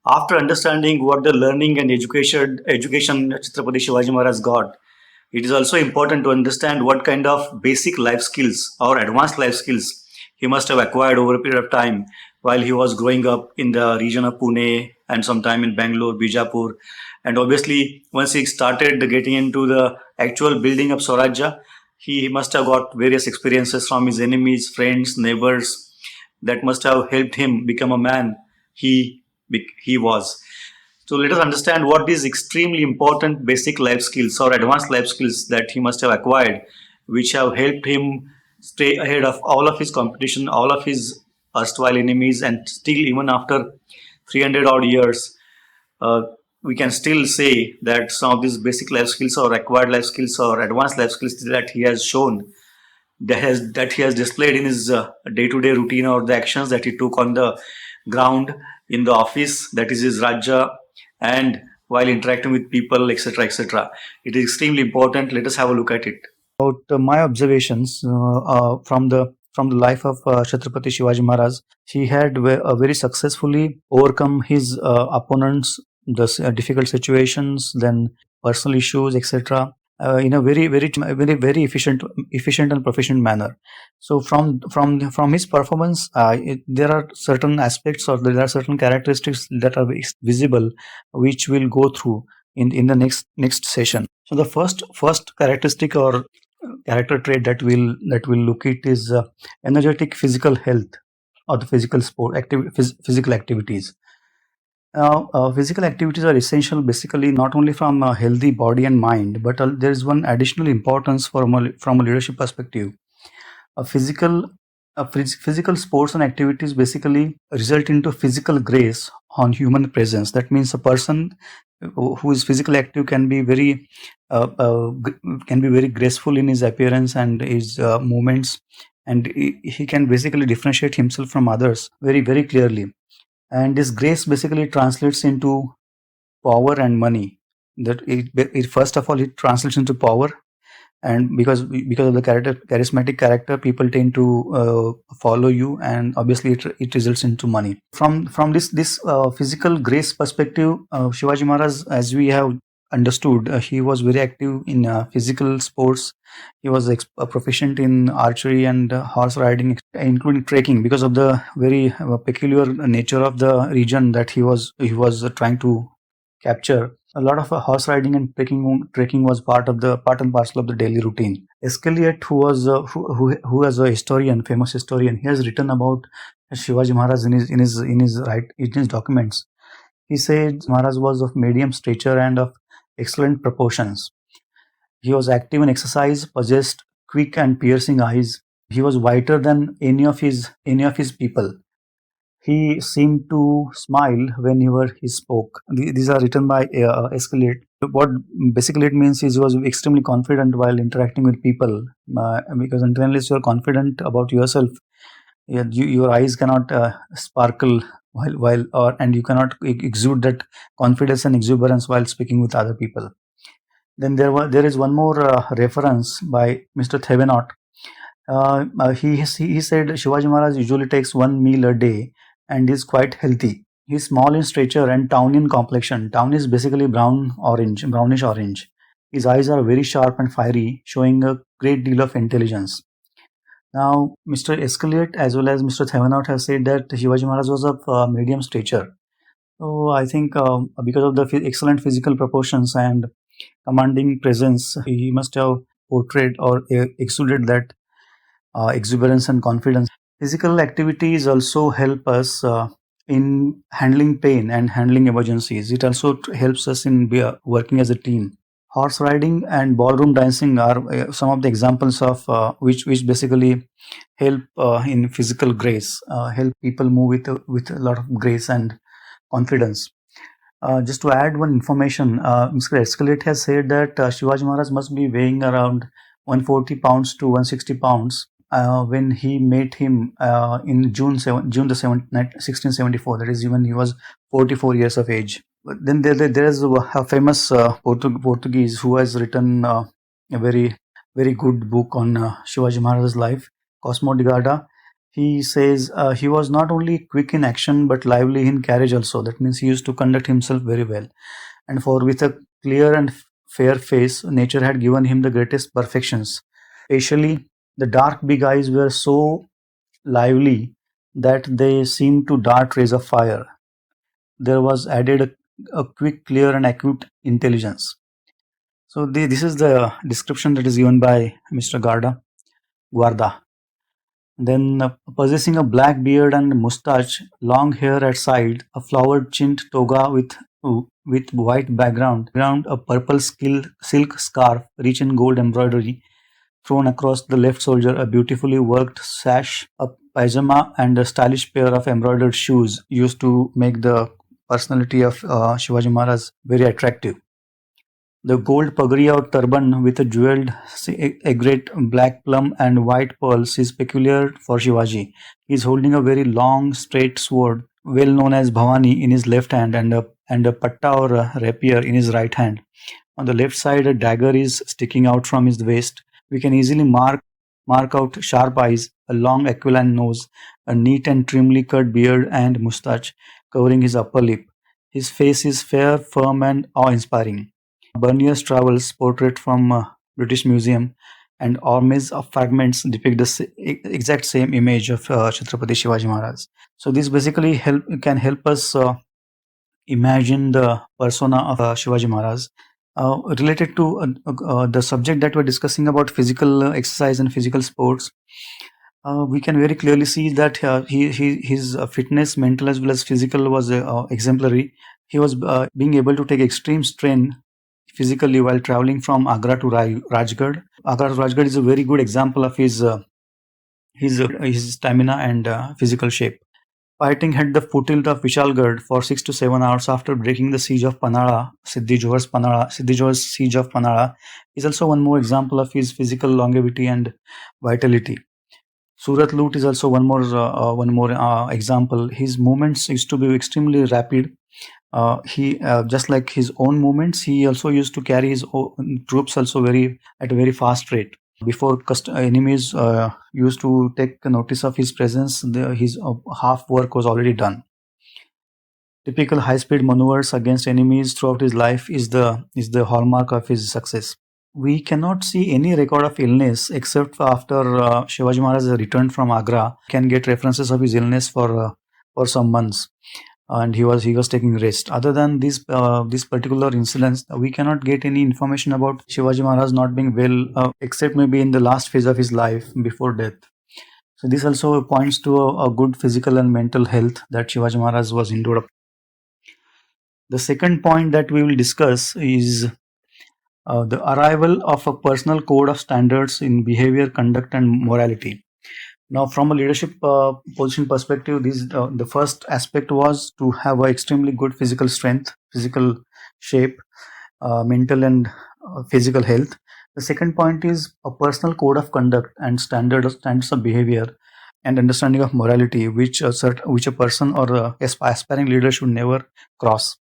After understanding what the learning and education Chhatrapati Shivaji Maharaj got, it is also important to understand what kind of basic life skills or advanced life skills he must have acquired over a period of time while he was growing up in the region of Pune and sometime in Bangalore, Bijapur. And obviously, once he started getting into the actual building of Swarajya, he must have got various experiences from his enemies, friends, neighbors that must have helped him become a man he was. So let us understand what is extremely important basic life skills or advanced life skills that he must have acquired, which have helped him stay ahead of all of his competition, all of his erstwhile enemies, and still, even after 300 odd years, uh, we can still say that some of these basic life skills or acquired life skills or advanced life skills that he has shown, that he has displayed in his day-to-day routine or the actions that he took on the ground in the office, that is his Rajya, and while interacting with people, etc., etc. It is extremely important. Let us have a look at it. About my observations from the life of Chhatrapati Shivaji Maharaj, he had very successfully overcome his opponents, the difficult situations, then personal issues, etc. In a very efficient and proficient manner. So from his performance, there are certain aspects or there are certain characteristics that are visible, which we'll go through in the next session. So the first characteristic or character trait that we'll look at is energetic physical health or the physical activities. Now, physical activities are essential basically not only from a healthy body and mind, but there is one additional importance from a leadership perspective. A physical sports and activities basically result into physical grace on human presence. That means a person who is physically active can be very graceful in his appearance and his movements, and he can basically differentiate himself from others very clearly. And this grace basically translates into power and money. That it first of all it translates into power, and because of the charismatic character, people tend to follow you, and obviously it results into money. From this physical grace perspective, Shivaji Maharaj, as we have understood, he was very active in physical sports. He was proficient in archery and horse riding, including trekking, because of the very peculiar nature of the region that he was trying to capture. A lot of horse riding and trekking was part and parcel of the daily routine. Escaliate, who was a historian, famous historian, he has written about Shivaji Maharaj in his documents. He said Maharaj was of medium stature and of excellent proportions. He was active in exercise, possessed quick and piercing eyes. He was whiter than any of his people. He seemed to smile whenever he spoke. These are written by Escalate. What basically it means is he was extremely confident while interacting with people, because unless you are confident about yourself, your eyes cannot sparkle and you cannot exude that confidence and exuberance while speaking with other people. Then there is one more reference by Mr. Thevenot. He said Shivaji Maharaj usually takes one meal a day and is quite healthy. He's small in stature and tawny in complexion. Tawny is basically brownish orange. His eyes are very sharp and fiery, showing a great deal of intelligence. Now, Mr. Escalate as well as Mr. Thevenot have said that Shivaji Maharaj was of medium stature. So I think because of the excellent physical proportions and commanding presence, he must have portrayed or exuded that exuberance and confidence. Physical activities also help us in handling pain and handling emergencies. It also helps us in working as a team. Horse riding and ballroom dancing are some of the examples of which basically help in physical grace, help people move with a lot of grace and confidence. Just to add one information, Mr. Escalate has said that Shivaji Maharaj must be weighing around 140 pounds to 160 pounds when he met him in June 1674. That is, when he was 44 years of age. But then there is a famous Portuguese who has written a very good book on Shivaji Maharaj's life, Cosmo de Gada. He says he was not only quick in action but lively in carriage also. That means he used to conduct himself very well. And for with a clear and fair face, nature had given him the greatest perfections. Especially the dark big eyes were so lively that they seemed to dart rays of fire. There was added a quick, clear, and acute intelligence. So this is the description that is given by Mr. Guarda. Then, possessing a black beard and mustache, long hair at side, a flowered chinned toga with white background, a purple silk scarf rich in gold embroidery thrown across the left shoulder, a beautifully worked sash, a pajama, and a stylish pair of embroidered shoes used to make the personality of Shivaji Maharaj very attractive. The gold pagri or turban with a jeweled agate, black plum, and white pearls is peculiar for Shivaji. He is holding a very long, straight sword, well known as Bhavani, in his left hand, and a patta or a rapier in his right hand. On the left side, a dagger is sticking out from his waist. We can easily mark out sharp eyes, a long aquiline nose, a neat and trimly cut beard and moustache covering his upper lip. His face is fair, firm, and awe-inspiring. Bernier's Travels portrait from British Museum and armies of fragments depict the exact same image of Chhatrapati Shivaji Maharaj. So this basically can help us imagine the persona of Shivaji Maharaj. Related to the subject that we're discussing about physical exercise and physical sports, we can very clearly see that his fitness, mental as well as physical, was exemplary. He was being able to take extreme strain physically while traveling from Agra to Rajgarh. Agra to Rajgarh is a very good example of his stamina and physical shape. Fighting at the foothills of Vishalgarh for 6 to 7 hours after breaking the siege of Panara, Siddhi Johar's siege of Panara, is also one more example of his physical longevity and vitality. Surat Loot is also one more example. His movements used to be extremely rapid. He just like his own movements, he also used to carry his own troops also at a very fast rate. Before enemies used to take notice of his presence, his half work was already done. Typical high-speed maneuvers against enemies throughout his life is the hallmark of his success. We cannot see any record of illness except after Shivaji Maharaj returned from Agra. Can get references of his illness for some months, and he was taking rest. Other than this particular incidents, we cannot get any information about Shivaji Maharaj not being well, except maybe in the last phase of his life before death. So this also points to a good physical and mental health that Shivaji Maharaj was endowed of. The second point that we will discuss is the arrival of a personal code of standards in behavior, conduct, and morality. Now, from a leadership position perspective, the first aspect was to have a extremely good physical strength, physical shape, mental and physical health. The second point is a personal code of conduct and standards of behavior and understanding of morality, which a person or aspiring leader should never cross.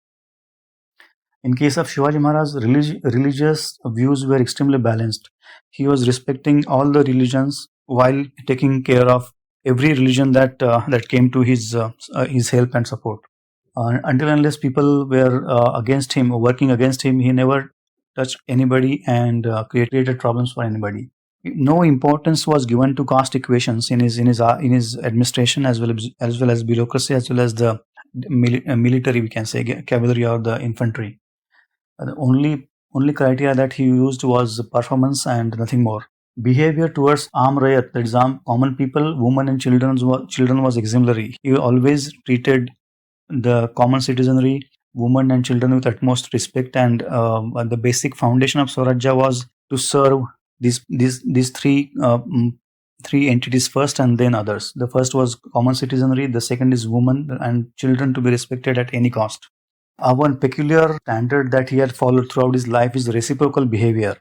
In case of Shivaji Maharaj, religious views were extremely balanced. He was respecting all the religions while taking care of every religion that came to his help and support. Until unless people were against him, or working against him, he never touched anybody and created problems for anybody. No importance was given to caste equations in his administration, as well as bureaucracy, as well as the military, we can say, cavalry or the infantry. The only criteria that he used was performance and nothing more. Behavior towards Aam Rayat, that is common people, women and children was exemplary. He always treated the common citizenry, women and children with utmost respect, and the basic foundation of Swarajya was to serve these three entities first and then others. The first was common citizenry, the second is women and children to be respected at any cost. One peculiar standard that he had followed throughout his life is reciprocal behavior.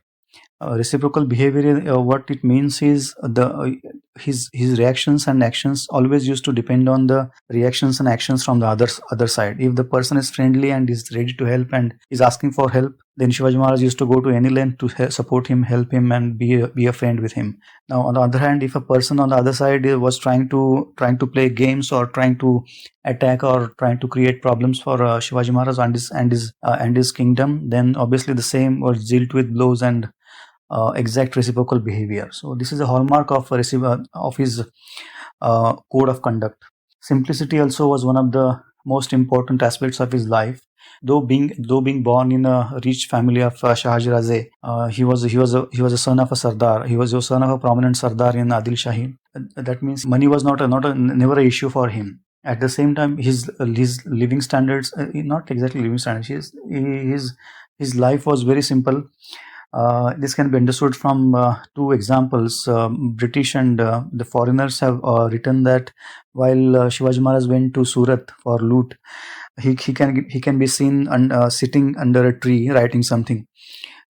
Reciprocal behavior, what it means is the his reactions and actions always used to depend on the reactions and actions from the other side. If the person is friendly and is ready to help and is asking for help, then Shivaji Maharaj used to go to any length to support him, help him, and be a friend with him. Now, on the other hand, if a person on the other side was trying to play games or trying to attack or trying to create problems for Shivaji Maharaj and his kingdom, then obviously the same was dealt with blows and exact reciprocal behavior. So this is a hallmark of of his code of conduct. Simplicity also was one of the most important aspects of his life. Though being born in a rich family of Shahaji Raze, he was a son of a Sardar. He was a son of a prominent Sardar in Adil Shahi. That means money was not a never a issue for him. At the same time, his living standards, not exactly living standards, his life was very simple. This can be understood from two examples. British and the foreigners have written that while Shivaji Maharaj went to Surat for loot, he can be seen sitting under a tree writing something.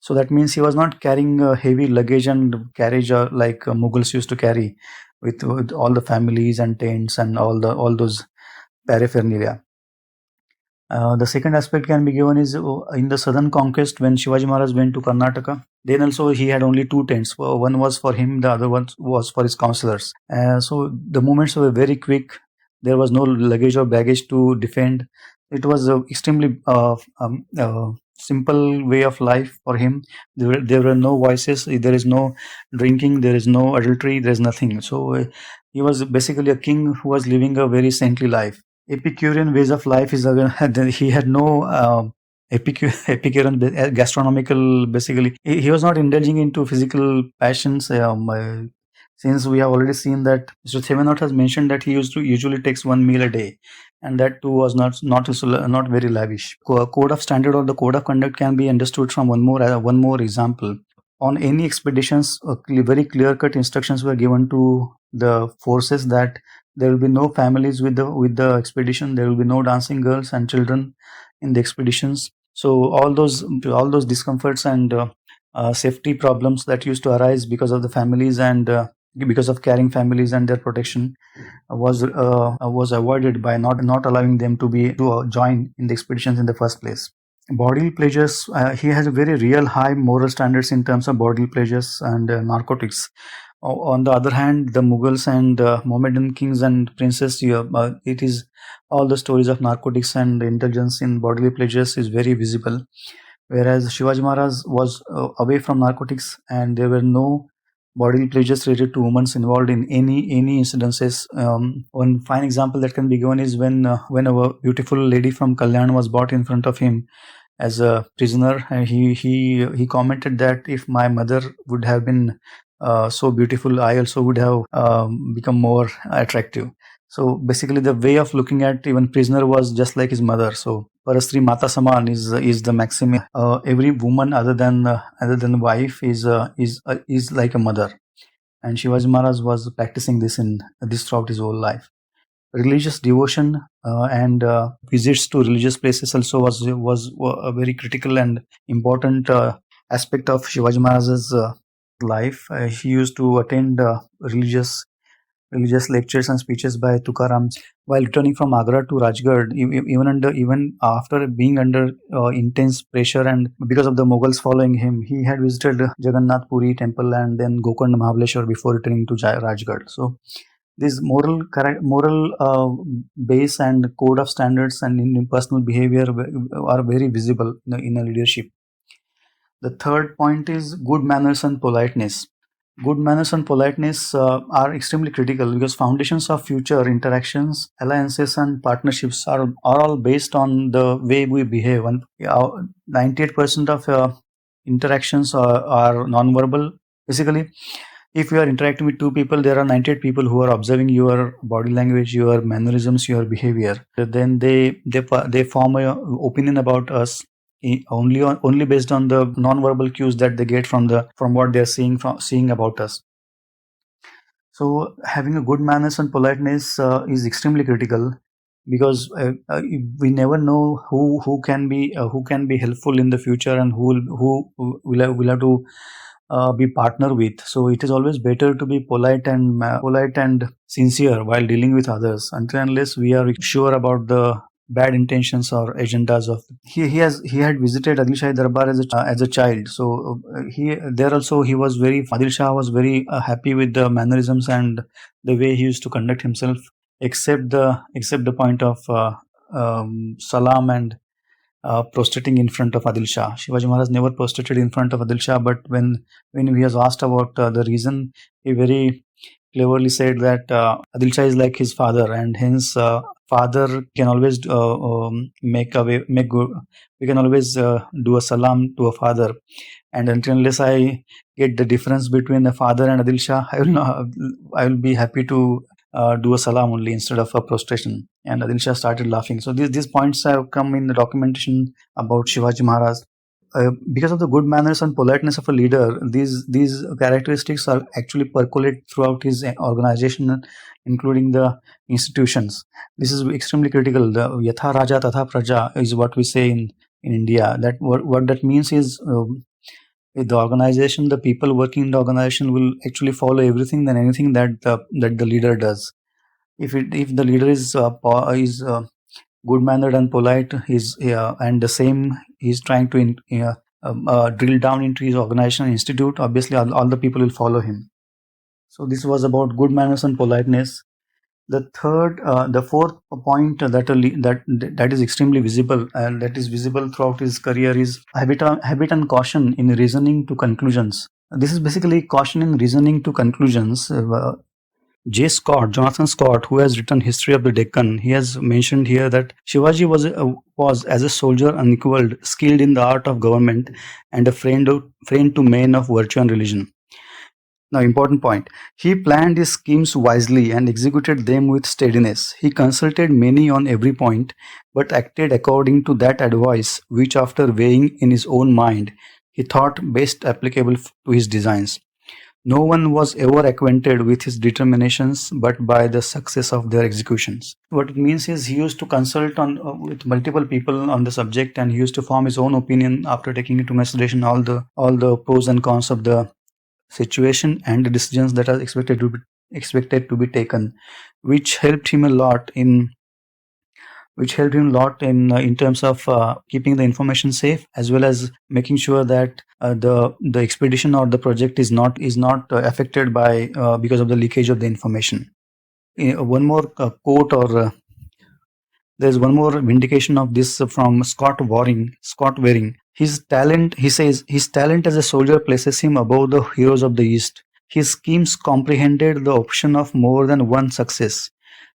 So that means he was not carrying heavy luggage and carriage like Mughals used to carry with all the families and tents and all those paraphernalia. The second aspect can be given is in the southern conquest when Shivaji Maharaj went to Karnataka. Then also he had only two tents. One was for him, the other one was for his counselors. So the movements were very quick. There was no luggage or baggage to defend. It was extremely simple way of life for him. There were no vices. There is no drinking. There is no adultery. There is nothing. So he was basically a king who was living a very saintly life. Epicurean ways of life is he had no Epicurean gastronomical. Basically, he was not indulging into physical passions. Since we have already seen that Mr. Thevenot has mentioned that he used to usually takes one meal a day, and that too was not very lavish. Code of standard or the code of conduct can be understood from one more example. On any expeditions, very clear-cut instructions were given to the forces that there will be no families with the expedition. There will be no dancing girls and children in the expeditions. So all those discomforts and safety problems that used to arise because of the families and because of carrying families and their protection was avoided by not allowing them to join in the expeditions in the first place. Bodily pleasures, he has a very real high moral standards in terms of bodily pleasures and narcotics. On the other hand, the Mughals and Mohammedan kings and princes, it is all the stories of narcotics and indulgence in bodily pleasures is very visible. Whereas Shivaji Maharaj was away from narcotics, and there were no bodily pleasures related to women involved in any incidences. One fine example that can be given is when a beautiful lady from Kalyan was brought in front of him as a prisoner, and he commented that if my mother would have been so beautiful, I also would have become more attractive. So basically, the way of looking at even prisoner was just like his mother. So Parasri Mata Saman is the maxim. Every woman other than wife is like a mother, and Shivaji Maharaj was practicing this throughout his whole life. Religious devotion and visits to religious places also was a very critical and important aspect of Shivaji Maharaj's life. He used to attend religious lectures and speeches by Tukaram while returning from Agra to Rajgarh. Even after being under intense pressure and because of the Mughals following him, he had visited Jagannath Puri temple and then Gokund Mahabaleshwar before returning to Rajgarh. So this moral base and code of standards and in personal behavior are very visible in a leadership. The third point is good manners and politeness. Good manners and politeness are extremely critical because foundations of future interactions, alliances, and partnerships are all based on the way we behave. And 98% of interactions are non-verbal. Basically, if you are interacting with two people, there are 98 people who are observing your body language, your mannerisms, your behavior. Then they form a opinion about us only based on the non-verbal cues that they get from what they're seeing about us. So having a good manners and politeness is extremely critical because we never know who can be helpful in the future and who will have to be partner with. So it is always better to be polite and sincere while dealing with others, until unless we are sure about the bad intentions or agendas of. He had visited Adil Shah Darbar as a child. So he there also he was very Adil Shah was very happy with the mannerisms and the way he used to conduct himself, except the point of salam and prostrating in front of Adil Shah. Shivaji Maharaj never prostrated in front of Adil Shah, but when he was asked about the reason, he very cleverly said that Adil Shah is like his father, and hence father can always make a way, make good. We can always do a salam to a father, and until unless I get the difference between the father and Adil Shah, I will be happy to do a salam only instead of a prostration. And Adil Shah started laughing. So these points have come in the documentation about Shivaji Maharaj. Because of the good manners and politeness of a leader, these characteristics are actually percolate throughout his organization, including the institutions. This is extremely critical. The Yatha Raja Tatha Praja is what we say in India. That what that means is the organization, the people working in the organization will actually follow everything and anything that the leader does. If the leader is good mannered and polite, and the same he's trying to drill down into his organization and institute, obviously all the people will follow him. So this was about good manners and politeness. The fourth point that is extremely visible and that is visible throughout his career is habit and caution in reasoning to conclusions. This is basically caution in reasoning to conclusions. Jonathan Scott, who has written History of the Deccan, he has mentioned here that Shivaji was as a soldier unequaled, skilled in the art of government, and a friend to men of virtue and religion. Now, important point. He planned his schemes wisely and executed them with steadiness. He consulted many on every point, but acted according to that advice which, after weighing in his own mind, he thought best applicable to his designs. No one was ever acquainted with his determinations but by the success of their executions. What it means is he used to consult with multiple people on the subject, and he used to form his own opinion after taking into consideration all the pros and cons of the situation and the decisions that are expected to be taken, which helped him a lot in terms of keeping the information safe, as well as making sure that the expedition or the project is not affected by because of the leakage of the information. One more quote, or there's one more vindication of this from Scott Waring. He says, his talent as a soldier places him above the heroes of the East. His schemes comprehended the option of more than one success,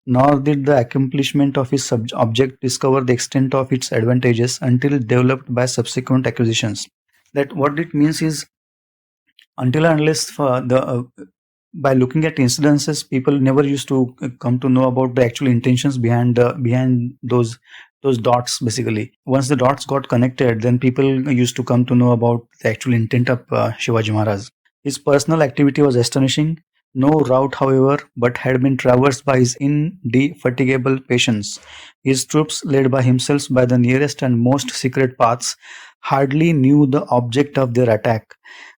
nor did the accomplishment of his object discover the extent of its advantages until developed by subsequent acquisitions. That what it means is, until and unless by looking at incidences, people never used to come to know about the actual intentions behind those dots. Basically, once the dots got connected, then people used to come to know about the actual intent of Shivaji Maharaj. His personal activity was astonishing. No route, however, but had been traversed by his indefatigable patience. His troops, led by himself by the nearest and most secret paths, hardly knew the object of their attack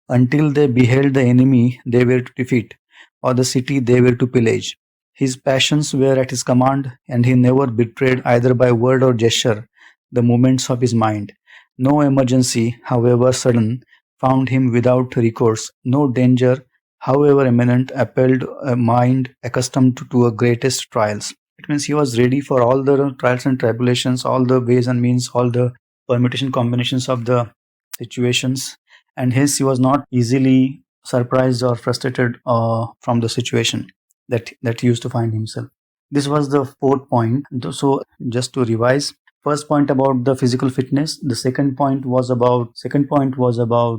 until they beheld the enemy they were to defeat, or the city they were to pillage. His passions were at his command, and he never betrayed either by word or gesture the movements of his mind. No emergency, however sudden, found him without recourse. No danger, however imminent, appalled a mind accustomed to a greatest trials. It means he was ready for all the trials and tribulations, all the ways and means, all the permutation combinations of the situations, and hence he was not easily surprised or frustrated from the situation that he used to find himself. This was the fourth point. So just to revise, first point about the physical fitness. The second point was about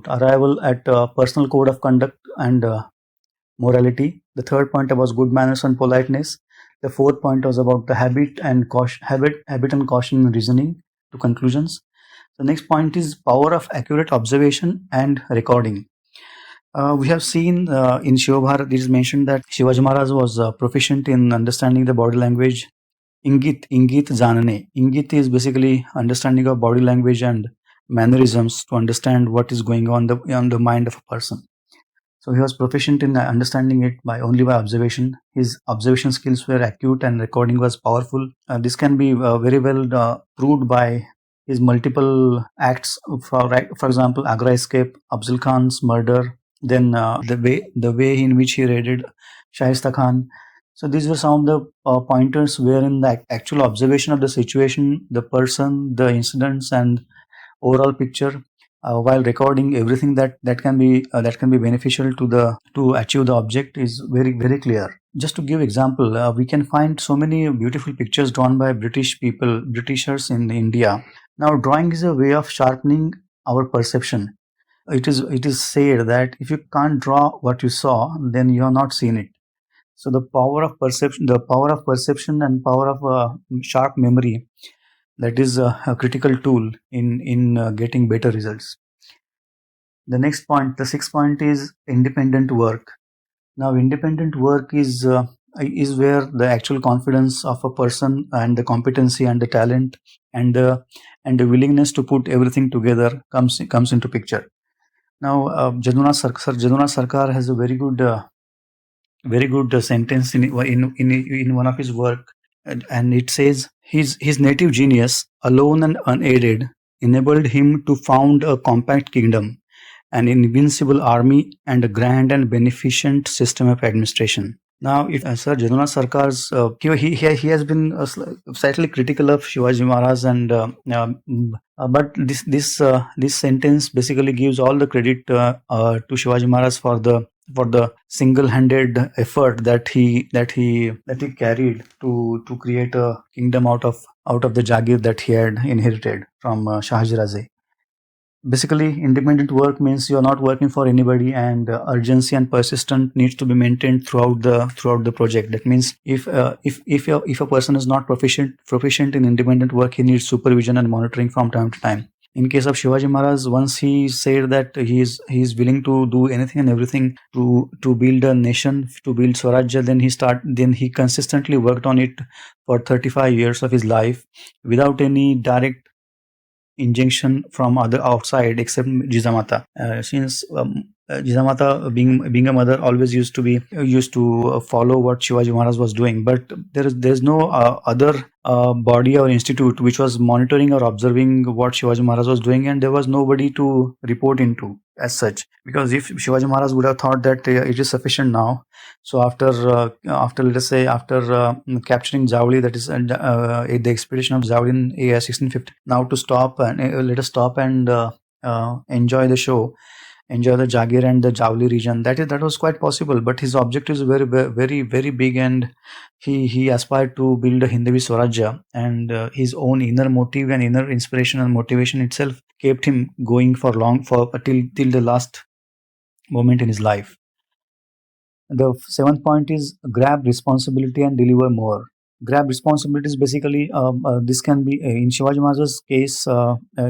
arrival at a personal code of conduct and morality. The third point was good manners and politeness. The fourth point was about the habit and caution in reasoning to conclusions. The next point is power of accurate observation and recording. We have seen in Shiva Bharat, it is mentioned that Shivaji Maharaj was proficient in understanding the body language. Ingit janane. Ingit is basically understanding of body language and mannerisms to understand what is going on the mind of a person. So he was proficient in understanding it by only by observation. His observation skills were acute and recording was powerful. This can be very well proved by his multiple acts. For example, Agra escape, Afzal Khan's murder, then the way in which he raided Shaista Khan. So these were some of the pointers wherein the actual observation of the situation, the person, the incidents, and overall picture while recording everything that can be beneficial to achieve the object is very very clear. Just to give example, we can find so many beautiful pictures drawn by britishers in India. Now drawing is a way of sharpening our perception. It is said that if you can't draw what you saw, then you have not seen it. So the power of perception and power of sharp memory, that is a critical tool in getting better results. The next point, the sixth point, is independent work. Now independent work is where the actual confidence of a person and the competency and the talent and the willingness to put everything together comes into picture. Now Sir Jaduna Sarkar has a very good sentence in one of his work, and it says his native genius, alone and unaided, enabled him to found a compact kingdom, an invincible army, and a grand and beneficent system of administration. Now, if Sir Jaduna Sarkar's he has been slightly critical of Shivaji Maharaj, and but this sentence basically gives all the credit to Shivaji Maharaj for the single-handed effort that he carried to create a kingdom out of the Jagir that he had inherited from Shahaji Raje. Basically, independent work means you're not working for anybody, and urgency and persistence needs to be maintained throughout the project. That means if a person is not proficient in independent work, he needs supervision and monitoring from time to time. In case of Shivaji Maharaj, once he said that he is willing to do anything and everything to build a nation, to build Swarajya, then he consistently worked on it for 35 years of his life without any direct injunction from other outside except Jizamata. Since Jizamata, being a mother, always used to follow what Shivaji Maharaj was doing, but there's no other body or institute which was monitoring or observing what Shivaji Maharaj was doing, and there was nobody to report into as such. Because if Shivaji Maharaj would have thought that it is sufficient now, so after let us say after capturing Javli, that is the expedition of Javli in 1650, now to stop and let us stop and enjoy the show, enjoy the Jagir and the Javli region. That was quite possible, but his objectives were very very big, and he aspired to build a Hindavi Swarajya, and his own inner motive and inner inspiration and motivation itself kept him going for till the last moment in his life. The seventh point is grab responsibility and deliver more. Grab responsibilities, basically this can be in Shivaji Maharaj's case.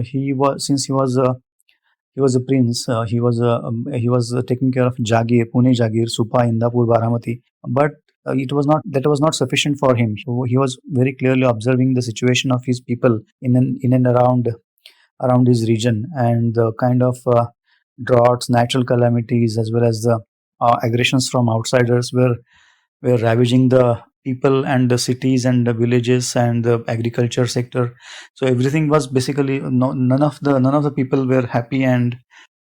He was since he was a prince. He was taking care of Jagir, Pune Jagir, Supa, Indapur, Baramati. But it was not sufficient for him. So he was very clearly observing the situation of his people in and around his region, and the kind of droughts, natural calamities, as well as the aggressions from outsiders were ravaging the people and the cities and the villages and the agriculture sector. So everything was basically none of the people were happy, and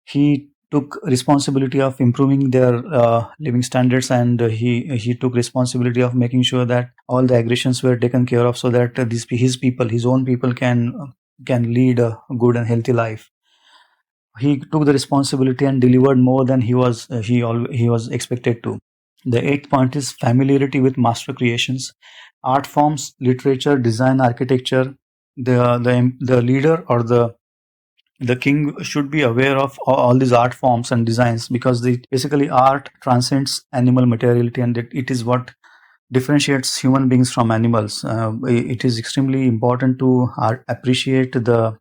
he took responsibility of improving their living standards, and he took responsibility of making sure that all the aggressions were taken care of, so that his own people can lead a good and healthy life. He took the responsibility and delivered more than he was expected to. The eighth point is familiarity with master creations, art forms, literature, design, architecture. The leader or the king should be aware of all these art forms and designs, because basically art transcends animal materiality, and it is what differentiates human beings from animals. It is extremely important to appreciate the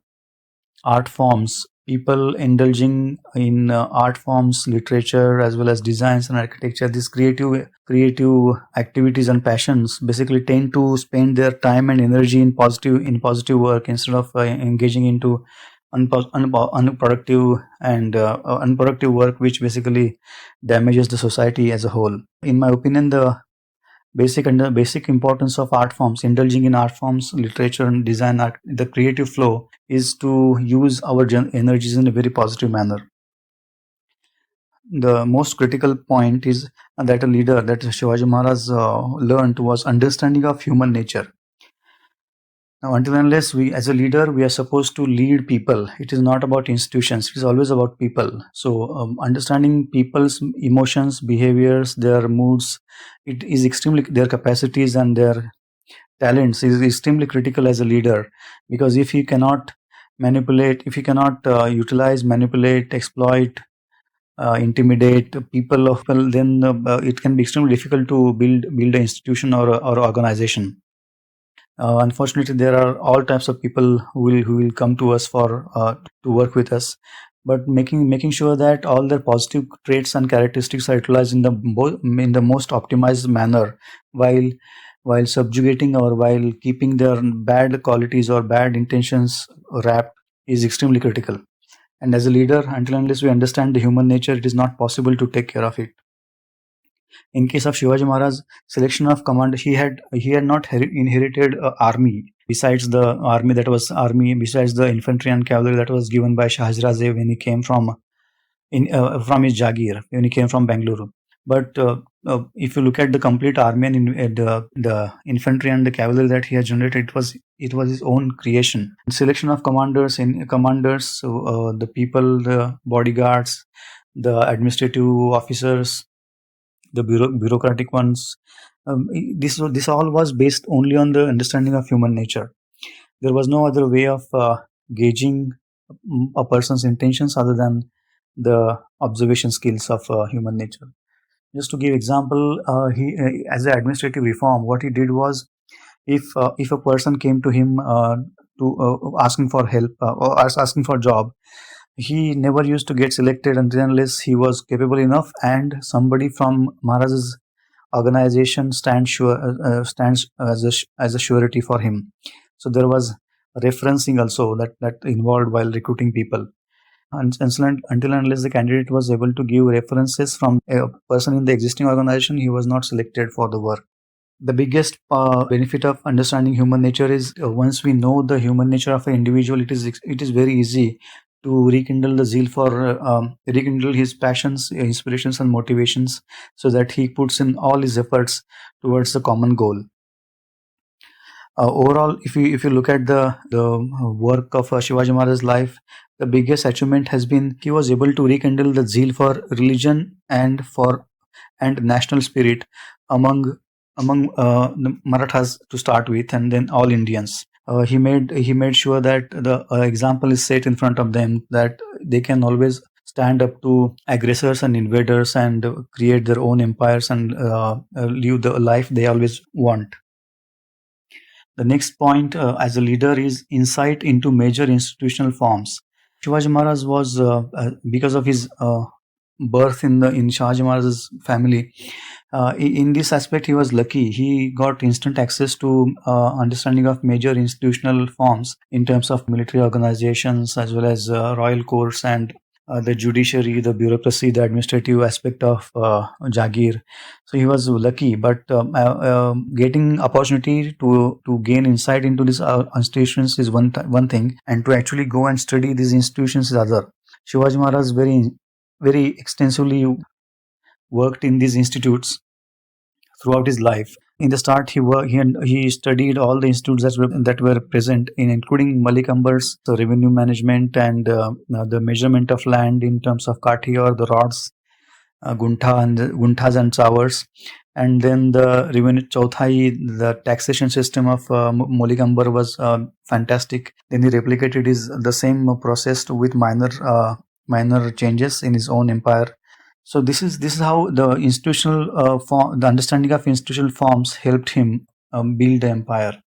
art forms. People indulging in art forms, literature, as well as designs and architecture, these creative activities and passions basically tend to spend their time and energy in positive work, instead of engaging into unproductive and unproductive work, which basically damages the society as a whole. In my opinion, the basic importance of art forms, indulging in art forms, literature and design art, the creative flow, is to use our energies in a very positive manner. The most critical point is that a leader that Shivaji Maharaj learned was understanding of human nature. Now, until and unless we, as a leader, we are supposed to lead people. It is not about institutions. It is always about people. So, understanding people's emotions, behaviors, their moods, it is extremely their capacities and their talents is extremely critical as a leader. Because if you cannot manipulate, if you cannot utilize, manipulate, exploit, intimidate people, then it can be extremely difficult to build an institution or organization. Unfortunately, there are all types of people who will come to us for to work with us, but making sure that all their positive traits and characteristics are utilized in the most optimized manner, while subjugating or while keeping their bad qualities or bad intentions wrapped, is extremely critical. And as a leader, until unless we understand the human nature, it is not possible to take care of it. In case of Shivaji Maharaj, selection of command, he had not inherited a army besides the besides the infantry and cavalry that was given by Shahazraze when he came from his Jagir, when he came from Bangalore. But if you look at the complete army and the infantry and the cavalry that he has generated, it was his own creation. Selection of commanders, so the people, the bodyguards, the administrative officers, the bureaucratic ones. This all was based only on the understanding of human nature. There was no other way of gauging a person's intentions other than the observation skills of human nature. Just to give example, he as an administrative reform, what he did was, if a person came to him to asking for help or asking for job, he never used to get selected unless he was capable enough and somebody from Maharaj's organization stands as a surety for him. So there was referencing also that involved while recruiting people. And until and unless the candidate was able to give references from a person in the existing organization, he was not selected for the work. The biggest benefit of understanding human nature is, once we know the human nature of an individual, it is very easy to rekindle the zeal for rekindle his passions, inspirations and motivations, so that he puts in all his efforts towards the common goal. Overall, if you look at the work of Shivaji Maharaj's life, the biggest achievement has been he was able to rekindle the zeal for religion and national spirit among the Marathas to start with, and then all Indians. He made sure that the example is set in front of them, that they can always stand up to aggressors and invaders and create their own empires and live the life they always want. The next point as a leader is insight into major institutional forms. Shivaji Maharaj was, because of his birth in Shivaji Maharaj's family, in this aspect he was lucky. He got instant access to understanding of major institutional forms in terms of military organizations as well as royal courts and the judiciary, the bureaucracy, the administrative aspect of Jagir. So he was lucky, but getting opportunity to gain insight into these institutions is one thing, and to actually go and study these institutions is other. Shivaji Maharaj very extensively worked in these institutes throughout his life. In the start, he studied all the institutes that were present, including Malik Amber's revenue management and the measurement of land in terms of kathi or the rods, gunthas and chawars, and then the revenue chauthai, the taxation system of Malik Amber was fantastic. Then he replicated the same process with minor changes in his own empire. So this is how the the understanding of institutional forms helped him build the empire.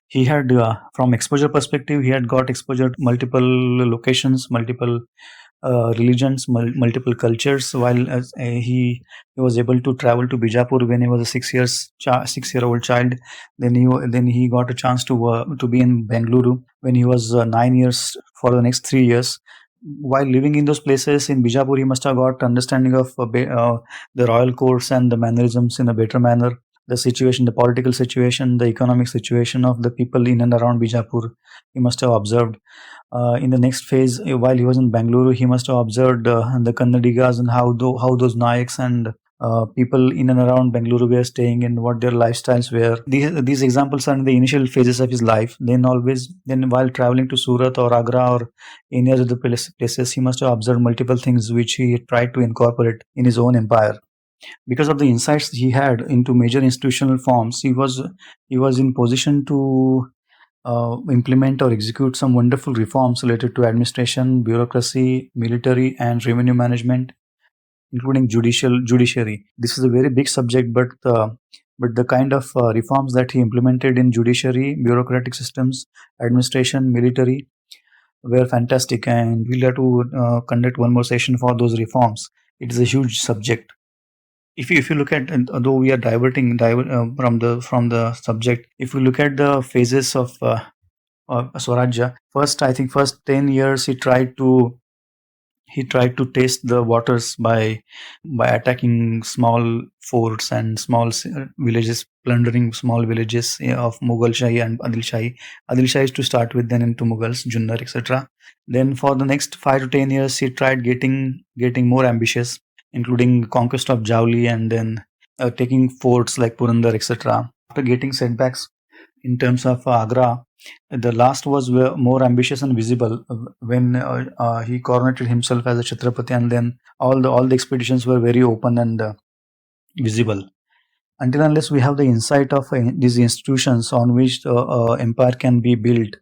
He had, from exposure perspective, he had got exposure to multiple locations, multiple religions, multiple cultures. While he was able to travel to Bijapur when he was a 6-year-old child. Then he got a chance to be in Bengaluru when he was 9 years for the next 3 years. While living in those places in Bijapur, he must have got understanding of the royal courts and the mannerisms in a better manner. The situation, the political situation, the economic situation of the people in and around Bijapur, he must have observed. In the next phase, while he was in Bangalore, he must have observed the Kannadigas and how those Nayaks and people in and around Bangalore were staying and what their lifestyles were. These examples are in the initial phases of his life. Then while traveling to Surat or Agra or any other places, he must have observed multiple things which he tried to incorporate in his own empire. Because of the insights he had into major institutional forms, he was in position to implement or execute some wonderful reforms related to administration, bureaucracy, military, and revenue management, including judiciary. This is a very big subject, but the kind of reforms that he implemented in judiciary, bureaucratic systems, administration, military were fantastic, and we'll have to conduct one more session for those reforms. It is a huge subject. If you look at, and although we are from the subject, if you look at the phases of Swarajya. First 10 years he tried to taste the waters by attacking small forts and small villages, plundering small villages of Mughal Shahi and Adil Shahi. Adil Shahi is to start with, then into Mughals, Junnar, etc. Then for the next 5 to 10 years, he tried getting more ambitious, including conquest of Jauli and then taking forts like Purandar, etc. After getting setbacks in terms of Agra, the last was more ambitious and visible when he coronated himself as a Chhatrapati, and then all the expeditions were very open and visible. Until unless we have the insight of these institutions on which the empire can be built,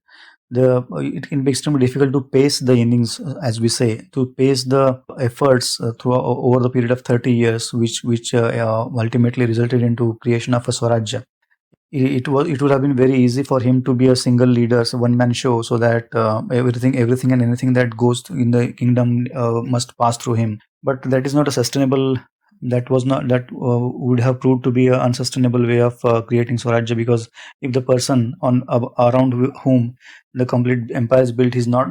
it can be extremely difficult to pace the innings, as we say, to pace the efforts through over the period of 30 years, which ultimately resulted into creation of a Swarajya. It would have been very easy for him to be a single leader, so one man show, so that everything and anything that goes in the kingdom must pass through him. But that is not a sustainable. That would have proved to be an unsustainable way of creating Swarajya, because if the person around whom the complete empire is built is not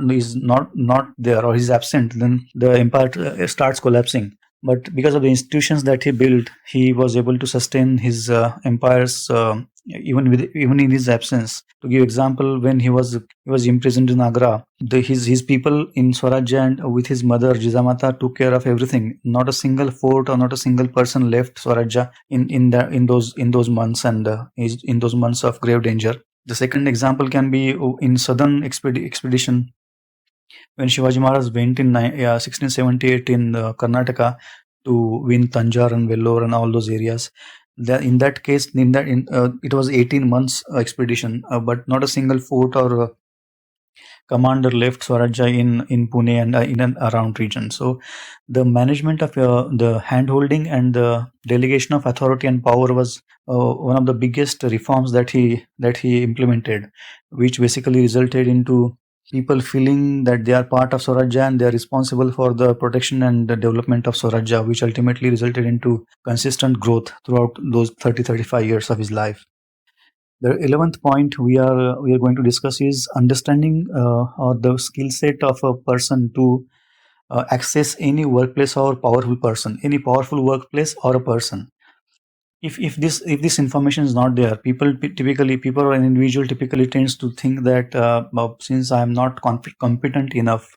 there, or is absent, then the empire starts collapsing. But because of the institutions that he built, he was able to sustain his empires even in his absence. To give example, when he was imprisoned in Agra, his people in Swarajya and with his mother Jizamata took care of everything. Not a single fort or not a single person left Swarajya in those months, and in those months of grave danger. The second example can be in southern expedition when Shivaji Maharaj went in 1678 in Karnataka to win Tanjar and Vellore and all those areas. In that case, it was 18 months expedition, but not a single fort or commander left Swarajya in Pune and in and around region. So the management of the handholding and the delegation of authority and power was one of the biggest reforms that he implemented, which basically resulted into people feeling that they are part of Swarajya and they are responsible for the protection and the development of Swarajya, which ultimately resulted into consistent growth throughout those 30-35 years of his life. The 11th point we are going to discuss is understanding or the skill set of a person to access any workplace or powerful person, any powerful workplace or a person. If this information is not there, people or an individual typically tends to think that since I am not competent enough,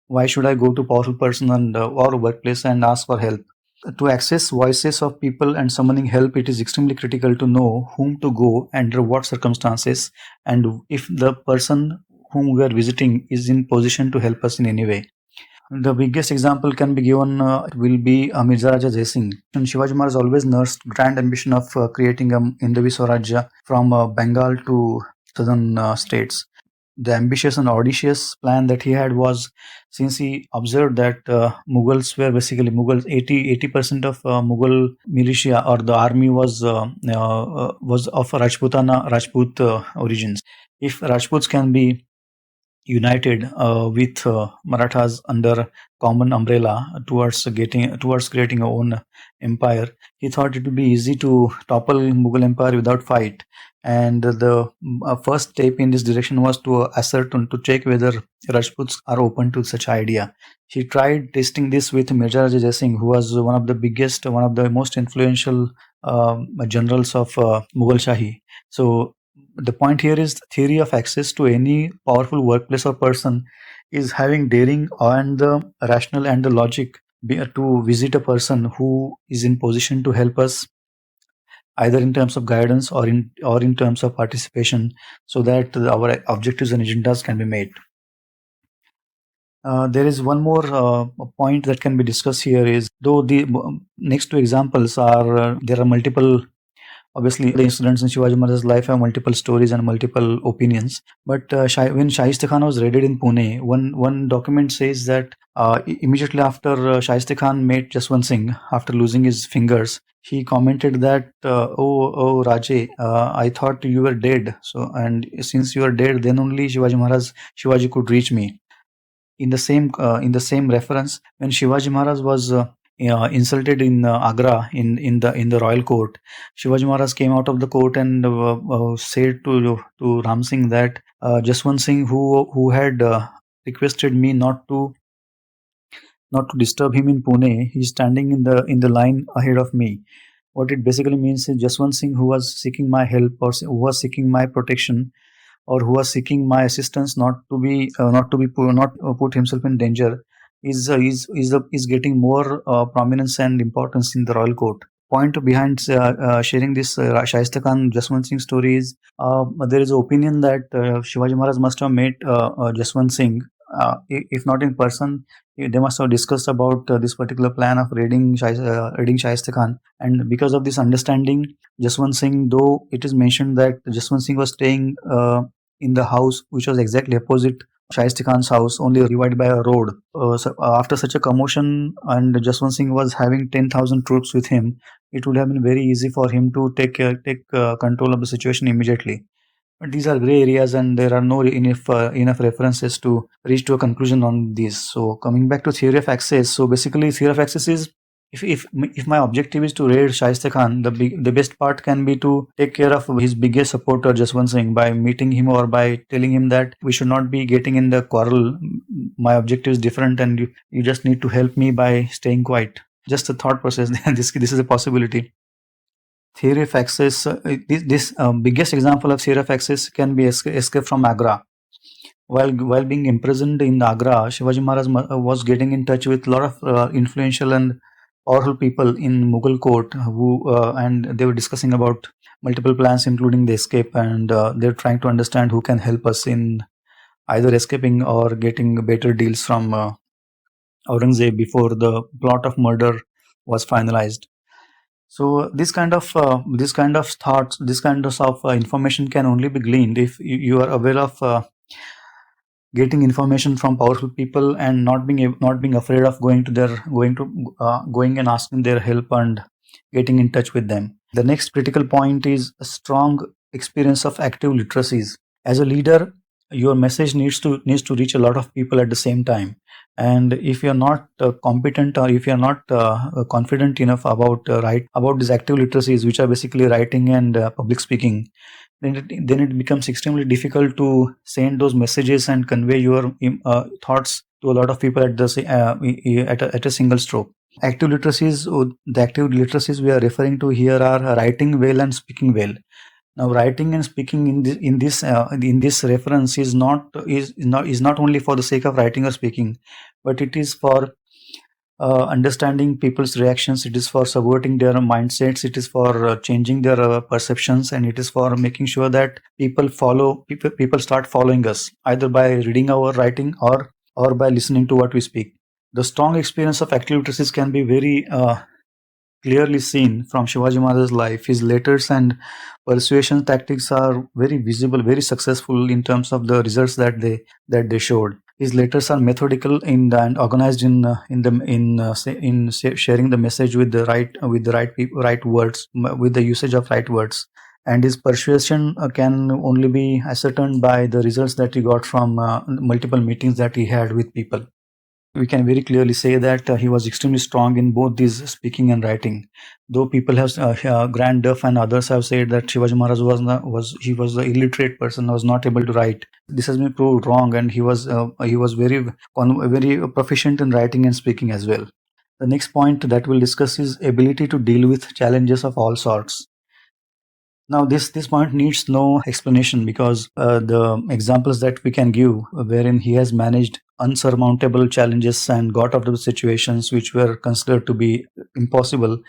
why should I go to powerful person and or workplace and ask for help? To access voices of people and summoning help, it is extremely critical to know whom to go, under what circumstances, and if the person whom we are visiting is in position to help us in any way. The biggest example can be given will be Mirza Raja Jai Singh. And Shivaji Maharaj always nursed grand ambition of creating a Hindavi Swarajya from Bengal to southern states. The ambitious and audacious plan that he had was, since he observed that Mughals were basically Mughals, 80% of Mughal militia or the army was of Rajput origins. If Rajputs can be united with Marathas under common umbrella towards creating a own empire. He thought it would be easy to topple Mughal empire without fight, and the first step in this direction was to ascertain to check whether Rajputs are open to such idea. He tried testing this with Mirza Raja Jai Singh, who was one of the most influential generals of Mughal Shahi. So the point here is the theory of access to any powerful workplace or person is having daring and the rational and the logic to visit a person who is in position to help us either in terms of guidance or in terms of participation so that our objectives and agendas can be made. There is one more point that can be discussed here is though the next two examples are there are multiple. Obviously, the incidents in Shivaji Maharaj's life have multiple stories and multiple opinions. But when Shaista Khan was raided in Pune, one document says that immediately after Shaista Khan met Jaswant Singh, after losing his fingers, he commented that, "Oh Raje, I thought you were dead. So, and since you are dead, then only Shivaji could reach me." In the same reference, when Shivaji Maharaj was insulted in Agra in the royal court, Shivaji Maharaj came out of the court and said to Ram Singh that Jaswant Singh, who had requested me not to disturb him in Pune, he's standing in the line ahead of me. What it basically means is Jaswant Singh, who was seeking my help or who was seeking my protection, or who was seeking my assistance not put himself in danger is getting more prominence and importance in the royal court. Point behind sharing this Shaista Khan Jaswant Singh story is there is an opinion that Shivaji Maharaj must have met Jaswant Singh, if not in person, they must have discussed about this particular plan of raiding Shaista Khan. And because of this understanding, Jaswant Singh, though it is mentioned that Jaswant Singh was staying in the house which was exactly opposite Shaista Khan's house, only divided by a road. After such a commotion, and Jaswant Singh was having 10,000 troops with him, it would have been very easy for him to take control of the situation immediately. But these are gray areas, and there are no enough references to reach to a conclusion on these. So coming back to theory of access, so basically theory of access is if my objective is to raid Shaista Khan, the best part can be to take care of his biggest supporter Jaswant Singh by meeting him or by telling him that we should not be getting in the quarrel. My objective is different, and you just need to help me by staying quiet. Just a thought process. This is a possibility. Theory of access. This biggest example of theory of access can be escape from Agra. While being imprisoned in Agra, Shivaji Maharaj was getting in touch with a lot of influential and powerful people in Mughal court and they were discussing about multiple plans, including the escape, and they're trying to understand who can help us in either escaping or getting better deals from Aurangzeb before the plot of murder was finalized. So this kind of thoughts, this kind of information can only be gleaned if you are aware of getting information from powerful people and not being afraid of going and asking their help and getting in touch with them. The next critical point is a strong experience of active literacies. As a leader, your message needs to reach a lot of people at the same time. And if you're not competent, or if you're not confident enough about these active literacies, which are basically writing and public speaking, then it becomes extremely difficult to send those messages and convey your thoughts to a lot of people at a single stroke. Active literacies, the active literacies we are referring to here are writing well and speaking well. Now, writing and speaking in this reference is not only for the sake of writing or speaking, but it is for understanding people's reactions. It is for subverting their mindsets. It is for changing their perceptions, and it is for making sure that people start following us either by reading our writing or by listening to what we speak. The strong experience of active literacies can be very clearly seen from Shivaji Maharaj's life. His letters and persuasion tactics are very visible, very successful in terms of the results that they showed. His letters are methodical and organized in sharing the message with the right words, with the usage of right words, and his persuasion can only be ascertained by the results that he got from multiple meetings that he had with people. We can very clearly say that he was extremely strong in both these speaking and writing. Though people have, Grand Duff and others have said that Shivaji Maharaj was the illiterate person, was not able to write. This has been proved wrong, and he was very proficient in writing and speaking as well. The next point that we'll discuss is ability to deal with challenges of all sorts. Now, this point needs no explanation because the examples that we can give, wherein he has managed unsurmountable challenges and got out of the situations which were considered to be impossible,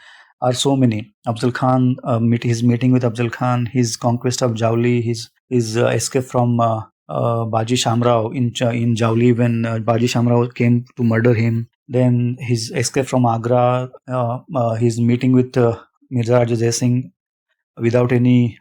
are so many. Afzal Khan, his meeting with Afzal Khan, his conquest of Jauli, his escape from Baji Shamrao in Jauli when Baji Shamrao came to murder him. Then his escape from Agra, his meeting with Mirza Raja Jai Singh without any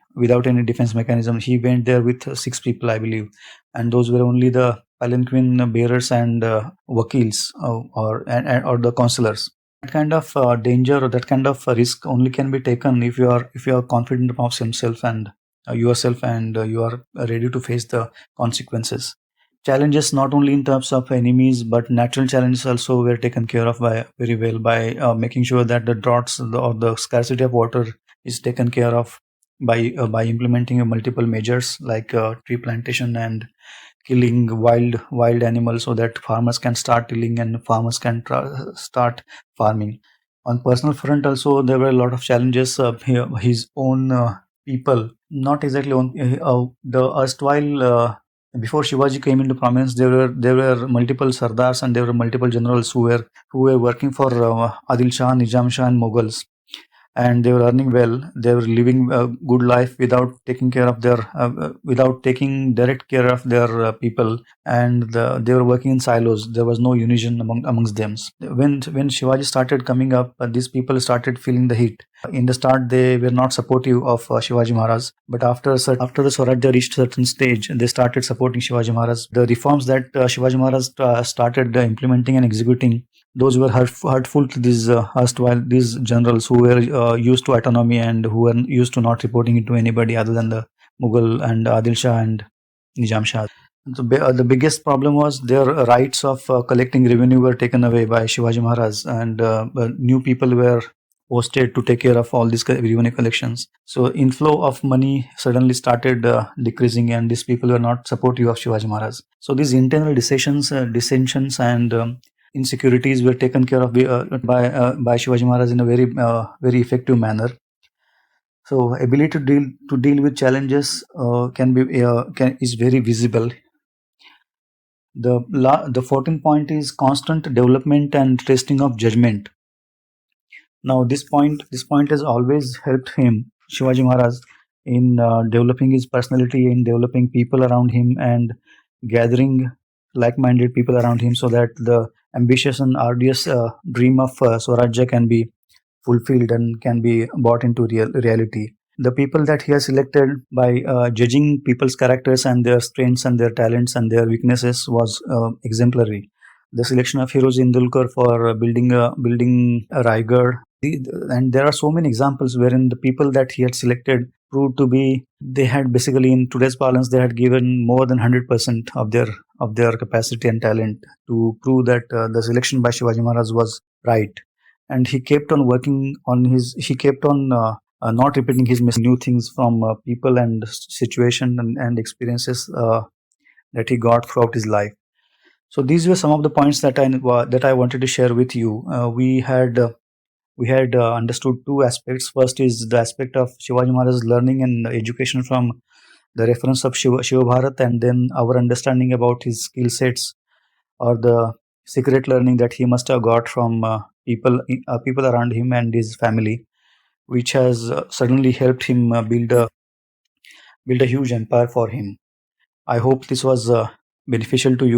defense mechanism. He went there with six people, I believe, and those were only the palanquin bearers and wakils or the counselors. That kind of danger or that kind of risk only can be taken if you are confident of himself and yourself, and you are ready to face the consequences. Challenges not only in terms of enemies but natural challenges also were taken care of by very well by making sure that the droughts or the scarcity of water is taken care of by implementing multiple measures like tree plantation and killing wild animals so that farmers can start tilling and farmers can start farming. On personal front also there were a lot of challenges. His own people, not exactly on the erstwhile before Shivaji came into prominence, there were multiple sardars and there were multiple generals who were working for Adil Shah, Nizam Shah, and Mughals, and they were earning well. They were living a good life without taking care of their without taking direct care of their people, and they were working in silos. There was no unison amongst them. When Shivaji started coming up, these people started feeling the heat. In the start, they were not supportive of Shivaji Maharaj, but after the Swarajya reached certain stage, they started supporting Shivaji Maharaj. The reforms that Shivaji Maharaj started implementing and executing, those were hurtful to these these generals who were used to autonomy and who were used to not reporting it to anybody other than the Mughal and Adil Shah and Nizam Shah. The biggest problem was their rights of collecting revenue were taken away by Shivaji Maharaj, and new people were posted to take care of all these revenue collections. So inflow of money suddenly started decreasing, and these people were not supportive of Shivaji Maharaj. So these internal dissensions and insecurities were taken care of by Shivaji Maharaj in a very effective manner. So ability to deal with challenges is very visible. The 14th point is constant development and testing of judgment. Now this point has always helped him, Shivaji Maharaj, in developing his personality, in developing people around him, and gathering like-minded people around him, so that the ambitious and arduous dream of Swarajya can be fulfilled and can be brought into reality. The people that he has selected by judging people's characters and their strengths and their talents and their weaknesses was exemplary. The selection of Heroes Indulkar for building a Raigad, and there are so many examples wherein the people that he had selected proved to be, they had basically, in today's parlance, they had given more than 100% of their capacity and talent to prove that the selection by Shivaji Maharaj was right. And he kept on working on he kept on not repeating his new things from people and situation and experiences that he got throughout his life. So these were some of the points that I wanted to share with you. We had understood two aspects. First is the aspect of Shivaji Maharaj's learning and education from the reference of Shiva Bharat, and then our understanding about his skill sets or the secret learning that he must have got from people around him and his family, which has certainly helped him build a huge empire for him. I hope this was beneficial to you.